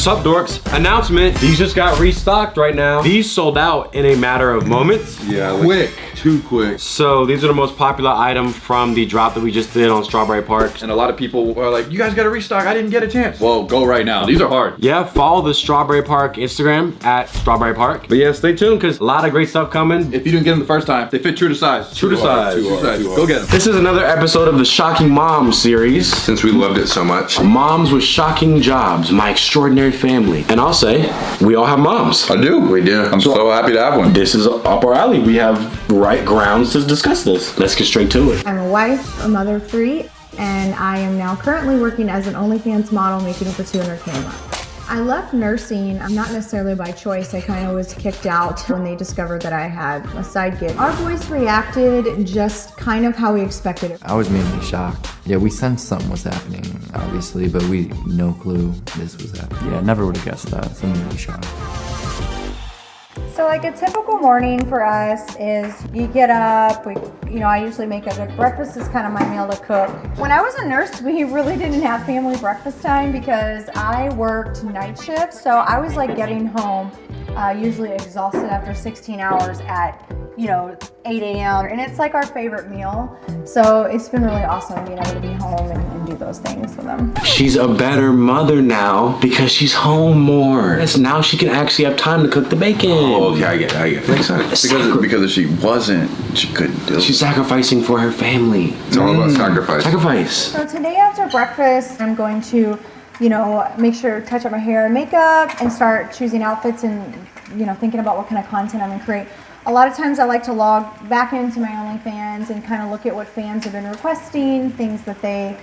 Sup dorks, announcement, these just got restocked right now. These sold out in a matter of moments. Yeah, like, quick. Too quick. So these are the most popular item from the drop that we just did on Strawberry Park. And a lot of people are like, you guys gotta restock, I didn't get a chance. Well, go right now, these are hard. Yeah, follow the Strawberry Park Instagram at Strawberry Park. But yeah, stay tuned because a lot of great stuff coming. If you didn't get them the first time, they fit true to size. True to size. Go get them. This is another episode of the Shocking Moms series. Since we loved it so much. Moms with shocking jobs, my extraordinary family. And I'll say, we all have moms. I do. We do. I'm so happy to have one. This is up our alley. We have right grounds to discuss this. Let's get straight to it. I'm a wife, a mother of 3, and I am now currently working as an OnlyFans model, making over $200K a month. I left nursing, not necessarily by choice. I kind of was kicked out when they discovered that I had a side gig. Our boys reacted just kind of how we expected it. I was mainly shocked. Yeah, we sensed something was happening, obviously, but we no clue this was happening. Yeah, never would have guessed that. So I'm really shocked. So like a typical morning for us is you get up, I usually make a good breakfast is kind of my meal to cook. When I was a nurse, we really didn't have family breakfast time because I worked night shifts. So I was like getting home, usually exhausted after 16 hours at 8 a.m. And it's like our favorite meal. So it's been really awesome being able to be home and do those things with them. She's a better mother now because she's home more. Yes, now she can actually have time to cook the bacon. Oh, okay, I get it. Makes sense. Because if she wasn't, she couldn't do it. She's sacrificing for her family. It's all about sacrifice. Sacrifice. So today after breakfast, I'm going to, make sure to touch up my hair and makeup and start choosing outfits and, thinking about what kind of content I'm gonna create. A lot of times I like to log back into my OnlyFans and kind of look at what fans have been requesting, things that they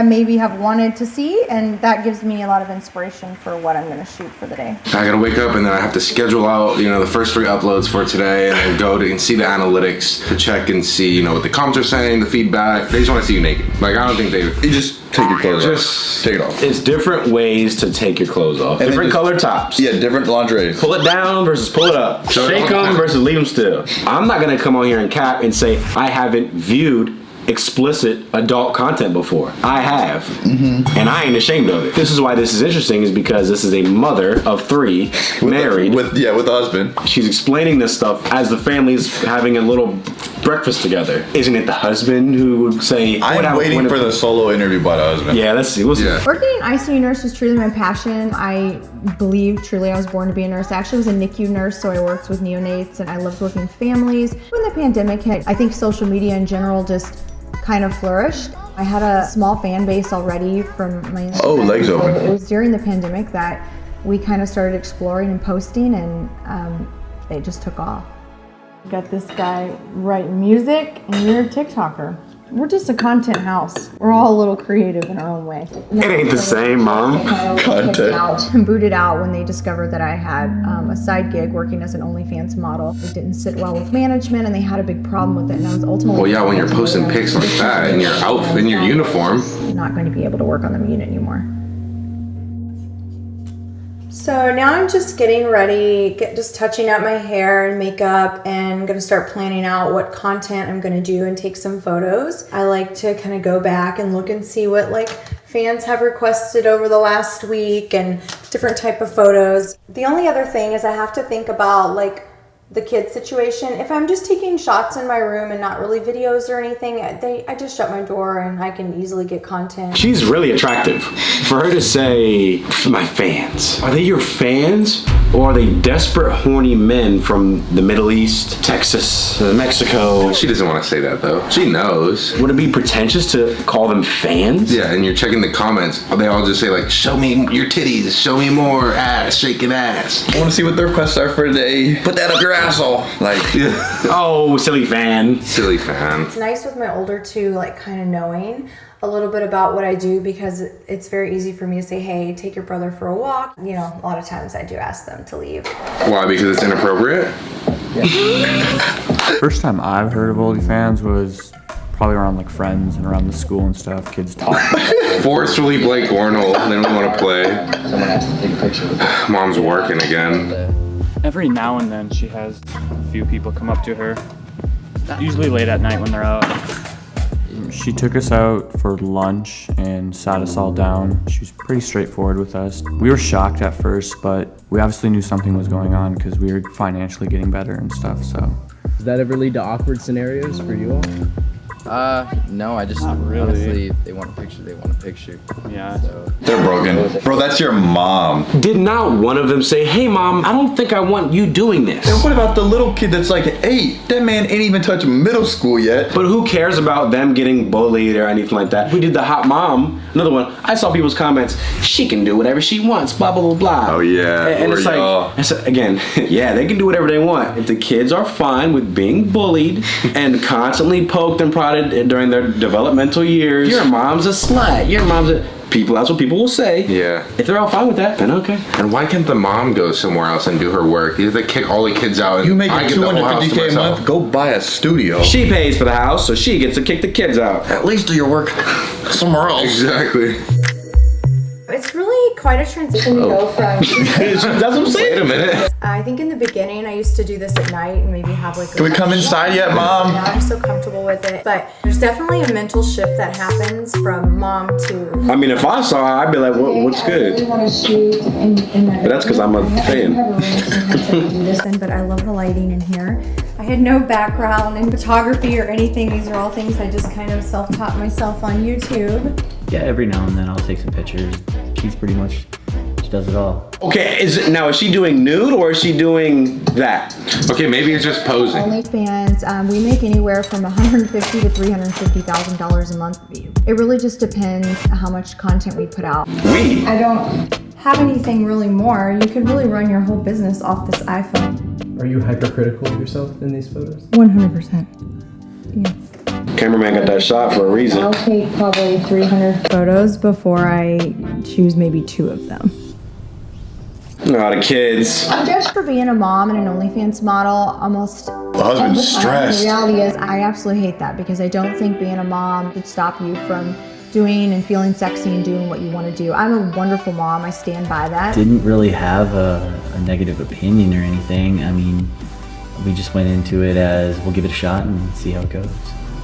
maybe have wanted to see, and that gives me a lot of inspiration for what I'm going to shoot for the day. I gotta wake up and then I have to schedule out, the first 3 uploads for today and then go and see the analytics to check and see, what the comments are saying, the feedback. They just want to see you naked. Like, I don't think You just take your clothes off. Take it off. It's different ways to take your clothes off. And different color tops. Yeah, different lingerie. Pull it down versus pull it up. Shake them versus leave them still. I'm not going to come on here and cap and say I haven't viewed explicit adult content before. I have, and I ain't ashamed of it. This is why this is interesting, is because this is a mother of 3, married with a husband. She's explaining this stuff as the family's having a little breakfast together. Isn't it the husband who would say, I'm waiting for the solo interview by the husband. Yeah, let's see. We'll see. Working in ICU nurse was truly my passion. I believe truly I was born to be a nurse. I actually was a NICU nurse, so I worked with neonates and I loved working with families. When the pandemic hit, I think social media in general just kind of flourished. I had a small fan base already from my Instagram. Oh, legs open. It was during the pandemic that we kind of started exploring and posting, and they just took off. Got this guy writing music, and you're a TikToker. We're just a content house. We're all a little creative in our own way. It ain't the same, Mom. Content. Booted out when they discovered that I had a side gig working as an OnlyFans model. It didn't sit well with management, and they had a big problem with it. And I was ultimately. Well, yeah, when you're posting pics like that in your outfit, in your uniform. Not going to be able to work on the unit anymore. So now I'm just getting ready, just touching up my hair and makeup, and I'm gonna start planning out what content I'm gonna do and take some photos. I like to kind of go back and look and see what fans have requested over the last week and different type of photos. The only other thing is I have to think about the kid situation. If I'm just taking shots in my room and not really videos or anything, I just shut my door and I can easily get content. She's really attractive. For her to say, my fans. Are they your fans? Or are they desperate, horny men from the Middle East, Texas, Mexico? She doesn't want to say that though. She knows. Would it be pretentious to call them fans? Yeah, and you're checking the comments. They all just say show me your titties, show me more ass, shaking ass. I want to see what the requests are for today. Put that up your asshole. Oh, silly fan. Silly fan. It's nice with my older two, kind of knowing a little bit about what I do, because it's very easy for me to say, hey, take your brother for a walk. A lot of times I do ask them to leave. Why? Because it's inappropriate? First time I've heard of OnlyFans was probably around friends and around the school and stuff, kids talking. Forcefully Blake Ornell, then we want to play. Someone has to take a picture. Mom's working again. Every now and then she has a few people come up to her, usually late at night when they're out. She took us out for lunch and sat us all down. She was pretty straightforward with us. We were shocked at first, but we obviously knew something was going on because we were financially getting better and stuff, so. Does that ever lead to awkward scenarios for you all? No, I just honestly, if they want a picture, they want a picture. Yeah. So. They're broken. Bro, that's your mom. Did not one of them say, hey mom, I don't think I want you doing this? And what about the little kid that's like 8? That man ain't even touched middle school yet. But who cares about them getting bullied or anything like that? We did the hot mom, another one. I saw people's comments, she can do whatever she wants, blah, blah, blah, blah. Oh yeah, And it's like, again, yeah, they can do whatever they want. If the kids are fine with being bullied and constantly poked and prodded during their developmental years, your mom's a slut, your mom's a... That's what people will say. Yeah. If they're all fine with that, then okay. And why can't the mom go somewhere else and do her work? You have to kick all the kids out. And You make I get the whole house to $250K a myself. month, go buy a studio. She pays for the house, so she gets to kick the kids out. At least do your work somewhere else. Exactly. It's really quite a transition to go from. That's what I'm saying. Wait a minute. I think in the beginning I used to do this at night and maybe have like. Can we come inside yet, Mom? Now I'm so comfortable with it, but there's definitely a mental shift that happens from mom to. I mean, if I saw her, I'd be like, what's good? But that's because I'm a fan. But I love the lighting in here. I had no background in photography or anything. These are all things I just kind of self-taught myself on YouTube. Yeah, every now and then I'll take some pictures. She does it all. Okay, is she doing nude or is she doing that? Okay, maybe it's just posing. OnlyFans, we make anywhere from $150,000 to $350,000 a month. It really just depends how much content we put out. I don't have anything really more. You could really run your whole business off this iPhone. Are you hypercritical of yourself in these photos? 100%. Yes. Cameraman got that shot for a reason. I'll take probably 300 photos before I choose maybe 2 of them. No, the kids. I'm judged for being a mom and an OnlyFans model almost. The husband's stressed. The reality is, I absolutely hate that because I don't think being a mom should stop you from doing and feeling sexy and doing what you want to do. I'm a wonderful mom. I stand by that. Didn't really have a negative opinion or anything. I mean, we just went into it as we'll give it a shot and see how it goes.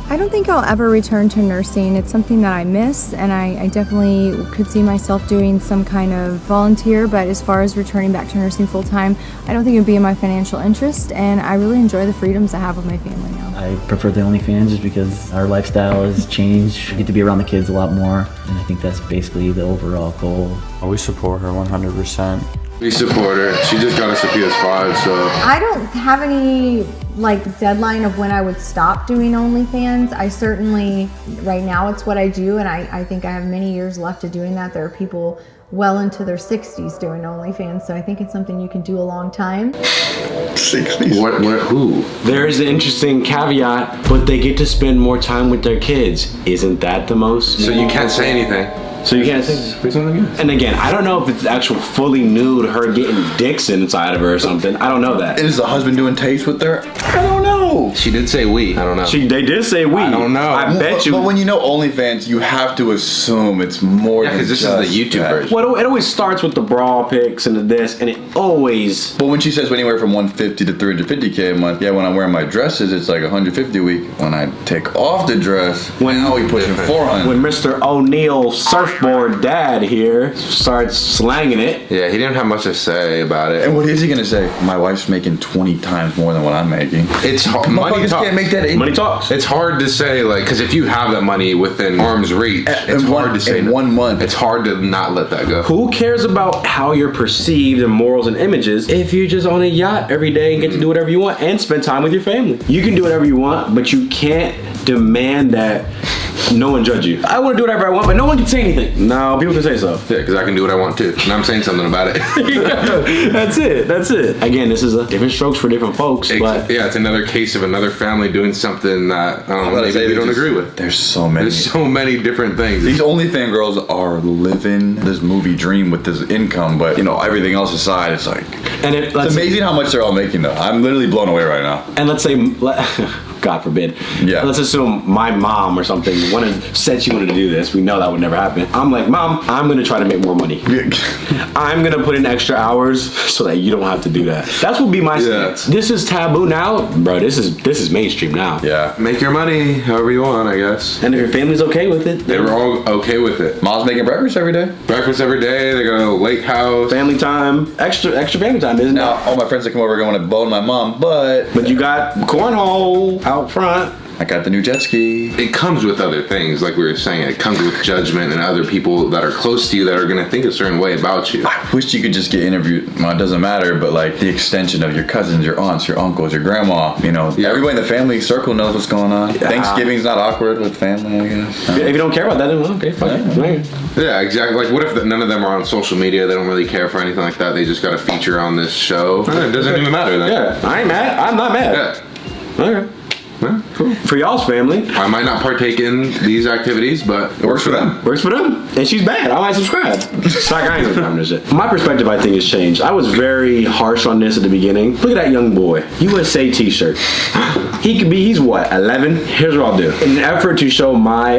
I don't think I'll ever return to nursing. It's something that I miss, and I definitely could see myself doing some kind of volunteer, but as far as returning back to nursing full-time, I don't think it would be in my financial interest, and I really enjoy the freedoms I have with my family now. I prefer the OnlyFans just because our lifestyle has changed. We get to be around the kids a lot more, and I think that's basically the overall goal. We support her 100%. We support her. She just got us a PS5, so. I don't have any deadline of when I would stop doing OnlyFans. I certainly, right now it's what I do, and I think I have many years left of doing that. There are people well into their 60s doing OnlyFans, so I think it's something you can do a long time. 60s? Who? There's an interesting caveat, but they get to spend more time with their kids. Isn't that the most? So you can't say anything. So you can't say. And again, I don't know if it's actual fully nude, her getting dicks inside of her or something. I don't know that. Is the husband doing tapes with her? I don't know. She did say we. I don't know. They did say we. I don't know. I bet you. But when you know OnlyFans, you have to assume it's more than because this just is the YouTube that. version. Well, it always starts with the bra pics and the this, and it always. But when she says anywhere from 150 to 350K a month, yeah, when I'm wearing my dresses, it's like 150 a week. When I take off the dress, now we pushing 400. When Mr. O'Neill surfboard dad here starts slanging it. Yeah, he didn't have much to say about it. And what is he gonna say? My wife's making 20 times more than what I'm making. It's hard. Money talks. Can't make that. Money talks. It's hard to say, because if you have that money within arm's reach, it's hard to say. In 1 month. It's hard to not let that go. Who cares about how you're perceived and morals and images if you're just on a yacht every day and get to do whatever you want and spend time with your family? You can do whatever you want, but you can't demand that no one judge you. I want to do whatever I want, but no one can say anything. No, people can say so. Yeah, because I can do what I want too, and I'm saying something about it. That's it. Again, this is a different strokes for different folks, but yeah, it's another case of another family doing something that maybe we don't agree with. There's so many. There's so many different things. These OnlyFans girls are living this movie dream with this income, but everything else aside, it's like. And it's amazing how much they're all making though. I'm literally blown away right now. And let's say God forbid. Yeah. Let's assume my mom or something said she wanted to do this. We know that would never happen. I'm like, Mom, I'm gonna try to make more money. I'm gonna put in extra hours so that you don't have to do that. That's what would be my stance. This is taboo now, bro. This is mainstream now. Yeah. Make your money however you want, I guess. And if your family's okay with it, they were all okay with it. Mom's making breakfast every day. Breakfast every day. They go to the lake house. Family time, extra family time, isn't it? Now all my friends that come over are going to bone my mom, but you got cornhole out front. I got the new jet ski. It comes with other things, like we were saying. It comes with judgment and other people that are close to you that are going to think a certain way about you. I wish you could just get interviewed. Well, it doesn't matter, but like the extension of your cousins, your aunts, your uncles, your grandma. You know, everybody in the family circle knows what's going on. Yeah. Thanksgiving's not awkward with family, I guess. If you don't care about that, then okay, fine. Yeah, exactly. Like, what if none of them are on social media? They don't really care for anything like that. They just got a feature on this show. It doesn't even matter then. Yeah, I ain't mad. I'm not mad. Yeah. Okay. Yeah, cool. For y'all's family, I might not partake in these activities, but it works for them. Works for them. And she's bad. I might subscribe. It's like I ain't no shit. My perspective, I think, has changed. I was very harsh on this at the beginning. Look at that young boy. USA t-shirt. He's what, 11? Here's what I'll do. In an effort to show my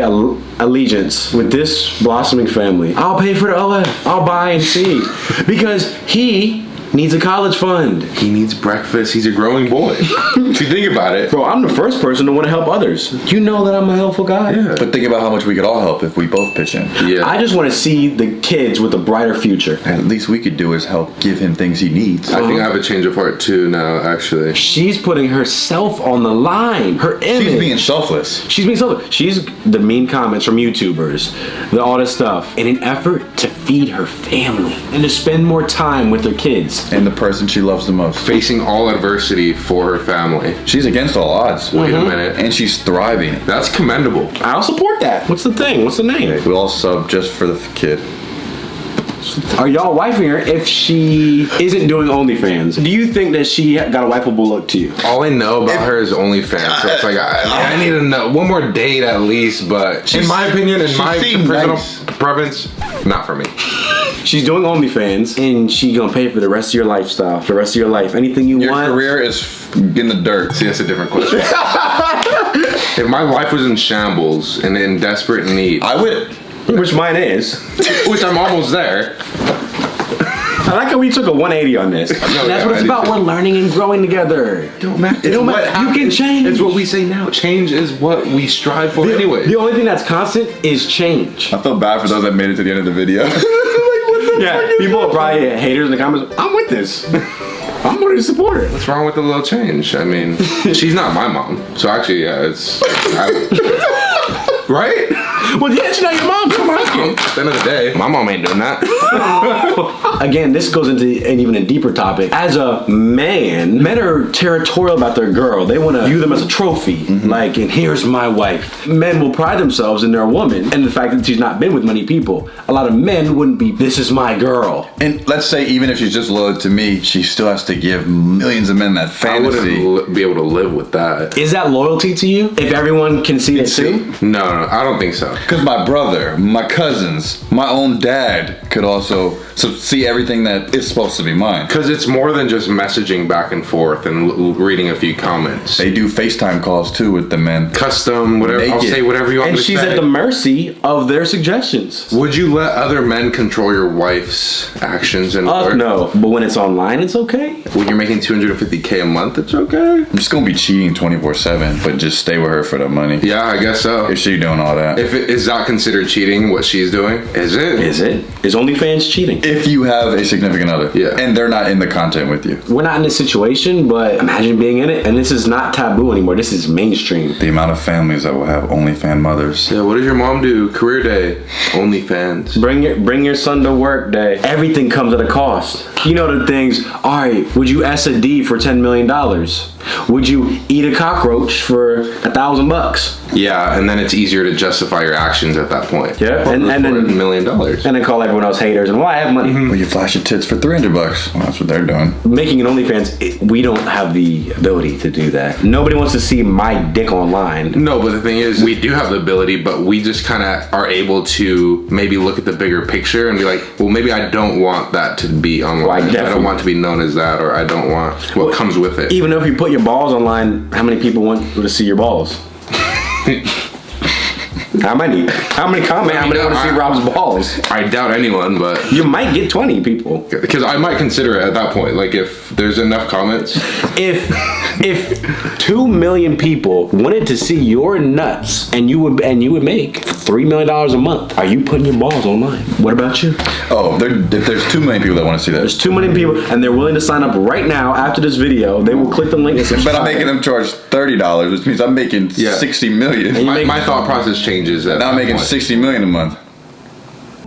allegiance with this blossoming family, I'll pay for the OF. I'll buy and see. Because he needs a college fund. He needs breakfast. He's a growing boy. If you think about it. Bro, I'm the first person to want to help others. You know that I'm a helpful guy. Yeah. But think about how much we could all help if we both pitch in. Yeah. I just want to see the kids with a brighter future. At least we could do is help give him things he needs. I think I have a change of heart too now, actually. She's putting herself on the line. Her image. She's being selfless. She's being selfless. She's the mean comments from YouTubers, all this stuff, in an effort to feed her family and to spend more time with her kids. And the person she loves the most. Facing all adversity for her family. She's against all odds. Wait a minute. And she's thriving. That's commendable. I'll support that. What's the thing? What's the name? We'll all sub just for the kid. Are y'all wifing her if she isn't doing OnlyFans? Do you think that she got a wifeable look to you? All I know about her is OnlyFans. So it's like, I need to know one more date at least, but in my opinion, in my personal preference, not for me. She's doing OnlyFans, and she gonna pay for the rest of your lifestyle, the rest of your life. Anything you want. Your career is in the dirt. See, that's a different question. If my life was in shambles and in desperate need, I would. Which mine is. Which I'm almost there. I like how we took a 180 on this. That's what it's about. We're learning and growing together. Don't matter. It don't matter. You can change. It's what we say now. Change is what we strive for anyway. The only thing that's constant is change. I feel bad for those that made it to the end of the video. Yeah, people are probably haters in the comments. I'm with this. I'm ready to support her. What's wrong with a little change? I mean, she's not my mom. So actually, yeah, it's... right? Well, yeah, she's not your mom. Come on. At the end of the day, my mom ain't doing that. Again, this goes into an even a deeper topic. As a man, men are territorial about their girl. They want to view them as a trophy. Like, and here's my wife. Men will pride themselves in their woman and the fact that she's not been with many people. A lot of men wouldn't be, this is my girl. And let's say even if she's just loyal to me, she still has to give millions of men that fantasy. I wouldn't be able to live with that. Is that loyalty to you? If everyone can see it too? No, I don't think so. Because my brother, my cousins, my own dad could also see everything that is supposed to be mine. Because it's more than just messaging back and forth and reading a few comments. They do FaceTime calls too with the men. Custom, whatever. Naked. I'll say whatever you want me to say. And she's at the mercy of their suggestions. Would you let other men control your wife's actions and work? No, but when it's online, it's okay. When you're making $250K a month, it's okay. I'm just gonna be cheating 24/7, but just stay with her for the money. Yeah, I guess so. If she doing all that. Is that considered cheating? What she's doing? Is it? Is OnlyFans cheating? If you have a significant other, yeah, and they're not in the content with you. We're not in this situation, but imagine being in it. And this is not taboo anymore. This is mainstream. The amount of families that will have OnlyFans mothers. Yeah, what does your mom do? Career day, OnlyFans. Bring your son to work day. Everything comes at a cost. You know the things. All right, would you S a D for $10 million? Would you eat a cockroach for $1,000? Yeah, and then it's easier to justify your actions at that point. Yeah, and then $1 million. And then call everyone else haters and, well, I have money. Well, you flash your tits for $300. Well, that's what they're doing. Making an OnlyFans, we don't have the ability to do that. Nobody wants to see my dick online. No, but the thing is, we do have the ability, but we just kind of are able to maybe look at the bigger picture and be like, well, maybe I don't want that to be online. I don't want to be known as that, or I don't want what comes with it. Even if you put your balls online, how many people want to see your balls? How many comments? How many want to see Rob's balls? I doubt anyone, but you might get 20 people. Because I might consider it at that point. Like if there's enough comments. If 2 million people wanted to see your nuts, and you would make $3 million a month, are you putting your balls online? What about you? Oh, if there's 2 million people that want to see that. There's 2 million people, and they're willing to sign up right now after this video. They will click the link and subscribe. But I'm making them charge $30, which means I'm making 60 million. My thought process changes. Now I'm making 60 million a month.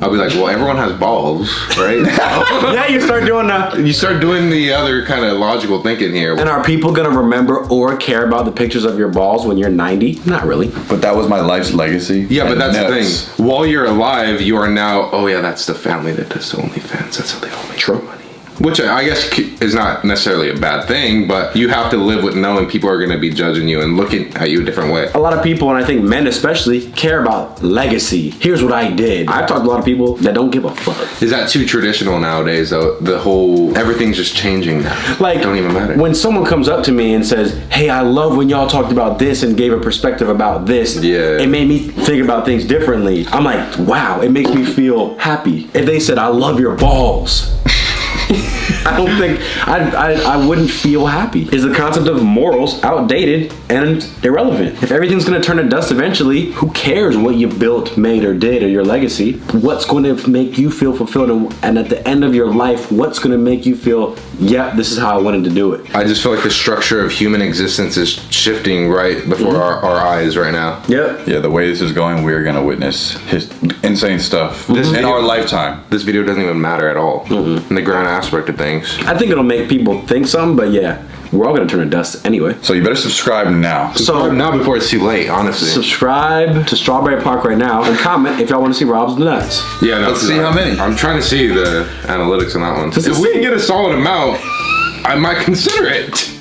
I'll be like, well, everyone has balls, right? Yeah, you start doing that. You start doing the other kind of logical thinking here. And are people gonna remember or care about the pictures of your balls when you're 90? Not really. But that was my life's legacy. Yeah, but that's the thing. While you're alive, you are now, oh yeah, that's the family that does the OnlyFans. That's how they all make money. Which I guess is not necessarily a bad thing, but you have to live with knowing people are going to be judging you and looking at you a different way. A lot of people, and I think men especially, care about legacy. Here's what I did. I've talked to a lot of people that don't give a fuck. Is that too traditional nowadays, though? The whole, everything's just changing now. Like, it don't even matter. When someone comes up to me and says, hey, I love when y'all talked about this and gave a perspective about this. Yeah. It made me think about things differently. I'm like, wow, it makes me feel happy. If they said, I love your balls. I don't think I wouldn't feel happy. Is the concept of morals outdated and irrelevant? If everything's gonna turn to dust eventually, who cares what you built, made, or did, or your legacy? What's going to make you feel fulfilled? And at the end of your life, what's gonna make you feel, yeah, this is how I wanted to do it? I just feel like the structure of human existence is shifting right before our eyes right now. Yep. Yeah, the way this is going, we're gonna witness his insane stuff in our lifetime. This video doesn't even matter at all in the grand aspect of things. I think it'll make people think something, but yeah, we're all gonna turn to dust anyway. So you better subscribe now. So now before it's too late, honestly. Subscribe to Strawberry Park right now and comment if y'all want to see Rob's nuts. Yeah, no, let's see how many. I'm trying to see the analytics on that one. If we can get a solid amount, I might consider it.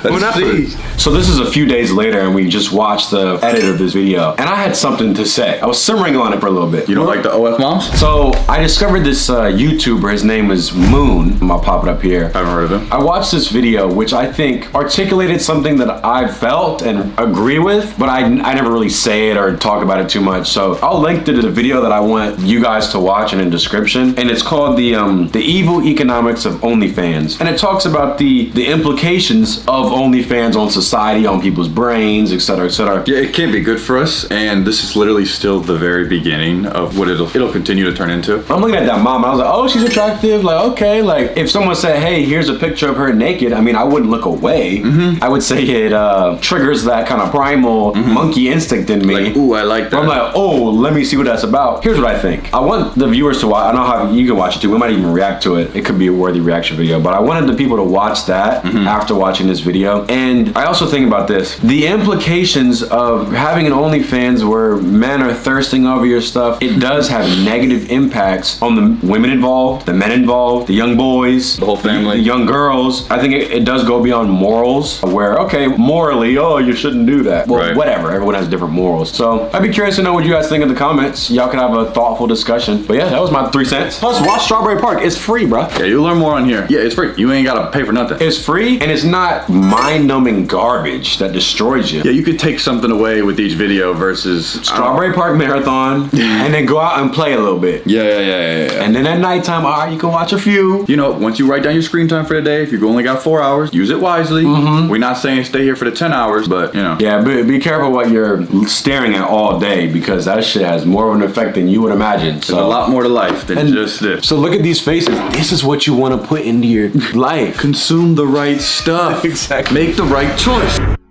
Let's see. So this is a few days later, and we just watched the edit of this video, and I had something to say. I was simmering on it for a little bit. You don't like the OF moms? So I discovered this YouTuber. His name is Moon. I'll pop it up here. I haven't heard of him. I watched this video, which I think articulated something that I felt and agree with, but I never really say it or talk about it too much. So I'll link to the video that I want you guys to watch in the description, and it's called the Evil Economics of OnlyFans, and it talks about the implications of OnlyFans on society, on people's brains, etc., etc. Yeah, it can't be good for us, and this is literally still the very beginning of what it'll continue to turn into. I'm looking at that mom, and I was like, oh, she's attractive, like, okay, like, if someone said, hey, here's a picture of her naked, I mean, I wouldn't look away. I would say it triggers that kind of primal monkey instinct in me. Like, ooh, I like that. I'm like, oh, let me see what that's about. Here's what I think. I want the viewers to watch. I know how you can watch it too. We might even react to it. It could be a worthy reaction video, but I wanted the people to watch that after watching this video. And I also think about this. The implications of having an OnlyFans where men are thirsting over your stuff, it does have negative impacts on the women involved, the men involved, the young boys, the whole family, the young girls. I think it does go beyond morals, where, okay, morally, oh, you shouldn't do that. Well, right. Whatever. Everyone has different morals. So I'd be curious to know what you guys think in the comments. Y'all can have a thoughtful discussion. But yeah, that was my 3 cents. Plus, watch Strawberry Park. It's free, bro. Yeah, you'll learn more on here. Yeah, it's free. You ain't gotta pay for nothing. It's free, and it's not mind-numbing garbage that destroys you. Yeah, you could take something away with each video versus Strawberry Park Marathon, and then go out and play a little bit. Yeah. And then at nighttime, all right, you can watch a few. You know, once you write down your screen time for the day, if you've only got 4 hours, use it wisely. We're not saying stay here for the 10 hours, but you know. Yeah, but be careful what you're staring at all day, because that shit has more of an effect than you would imagine. So there's a lot more to life than just this. So look at these faces. This is what you want to put into your life. Consume the right stuff. Exactly. Make the right choice.